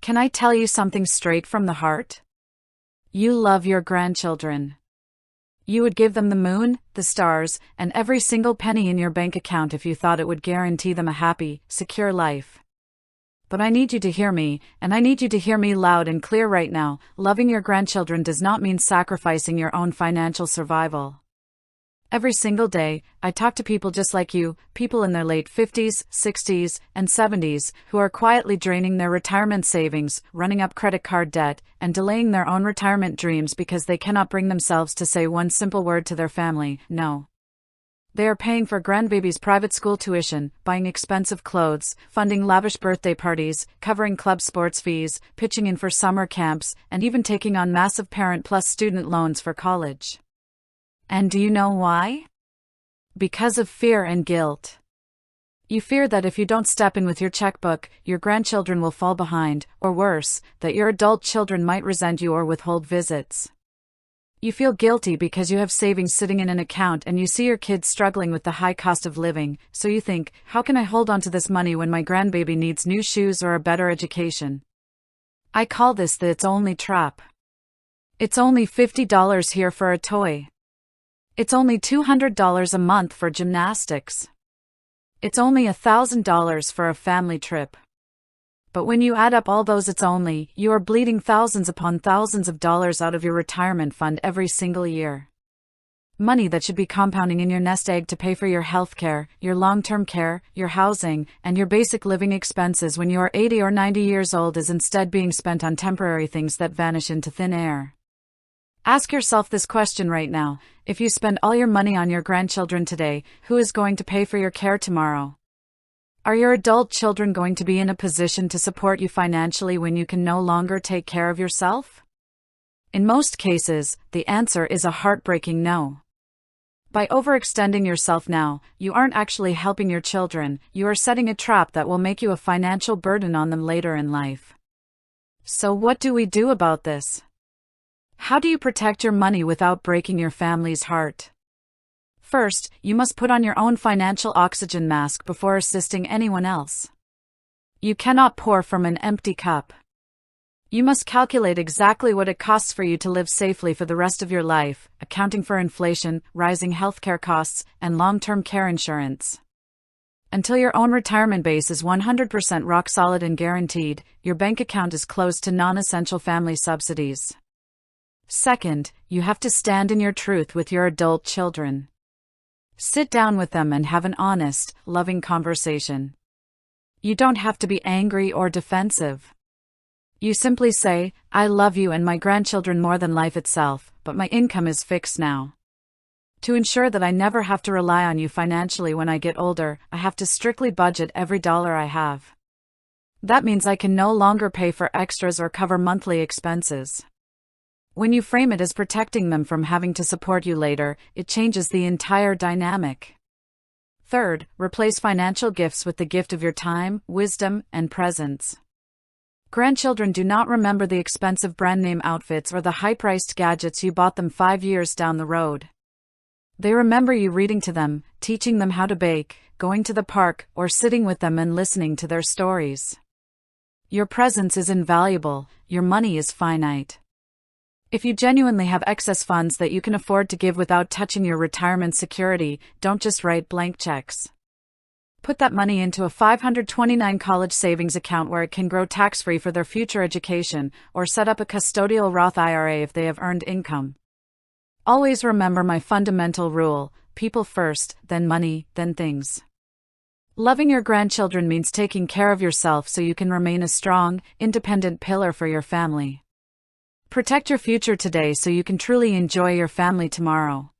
Can I tell you something straight from the heart? You love your grandchildren. You would give them the moon, the stars, and every single penny in your bank account if you thought it would guarantee them a happy, secure life. But I need you to hear me, and I need you to hear me loud and clear right now. Loving your grandchildren does not mean sacrificing your own financial survival. Every single day, I talk to people just like you, people in their late 50s, 60s, and 70s, who are quietly draining their retirement savings, running up credit card debt, and delaying their own retirement dreams because they cannot bring themselves to say one simple word to their family: no. They are paying for grandbabies' private school tuition, buying expensive clothes, funding lavish birthday parties, covering club sports fees, pitching in for summer camps, and even taking on massive parent plus student loans for college. And do you know why? Because of fear and guilt. You fear that if you don't step in with your checkbook, your grandchildren will fall behind, or worse, that your adult children might resent you or withhold visits. You feel guilty because you have savings sitting in an account and you see your kids struggling with the high cost of living, so you think, how can I hold on to this money when my grandbaby needs new shoes or a better education? I call this the "it's only" trap. It's only $50 here for a toy. It's only $200 a month for gymnastics. It's only $1,000 for a family trip. But when you add up all those "it's only," you are bleeding thousands upon thousands of dollars out of your retirement fund every single year. Money that should be compounding in your nest egg to pay for your healthcare, your long-term care, your housing, and your basic living expenses when you are 80 or 90 years old is instead being spent on temporary things that vanish into thin air. Ask yourself this question right now: if you spend all your money on your grandchildren today, who is going to pay for your care tomorrow? Are your adult children going to be in a position to support you financially when you can no longer take care of yourself? In most cases, the answer is a heartbreaking no. By overextending yourself now, you aren't actually helping your children, you are setting a trap that will make you a financial burden on them later in life. So what do we do about this? How do you protect your money without breaking your family's heart? First, you must put on your own financial oxygen mask before assisting anyone else. You cannot pour from an empty cup. You must calculate exactly what it costs for you to live safely for the rest of your life, accounting for inflation, rising healthcare costs, and long-term care insurance. Until your own retirement base is 100% rock solid and guaranteed, your bank account is closed to non-essential family subsidies. Second, you have to stand in your truth with your adult children. Sit down with them and have an honest, loving conversation. You don't have to be angry or defensive. You simply say, I love you and my grandchildren more than life itself, but my income is fixed now. To ensure that I never have to rely on you financially when I get older, I have to strictly budget every dollar I have. That means I can no longer pay for extras or cover monthly expenses. When you frame it as protecting them from having to support you later, it changes the entire dynamic. Third, replace financial gifts with the gift of your time, wisdom, and presence. Grandchildren do not remember the expensive brand-name outfits or the high-priced gadgets you bought them 5 years down the road. They remember you reading to them, teaching them how to bake, going to the park, or sitting with them and listening to their stories. Your presence is invaluable, your money is finite. If you genuinely have excess funds that you can afford to give without touching your retirement security, don't just write blank checks. Put that money into a $529 college savings account where it can grow tax-free for their future education, or set up a custodial Roth IRA if they have earned income. Always remember my fundamental rule: people first, then money, then things. Loving your grandchildren means taking care of yourself so you can remain a strong, independent pillar for your family. Protect your future today so you can truly enjoy your family tomorrow.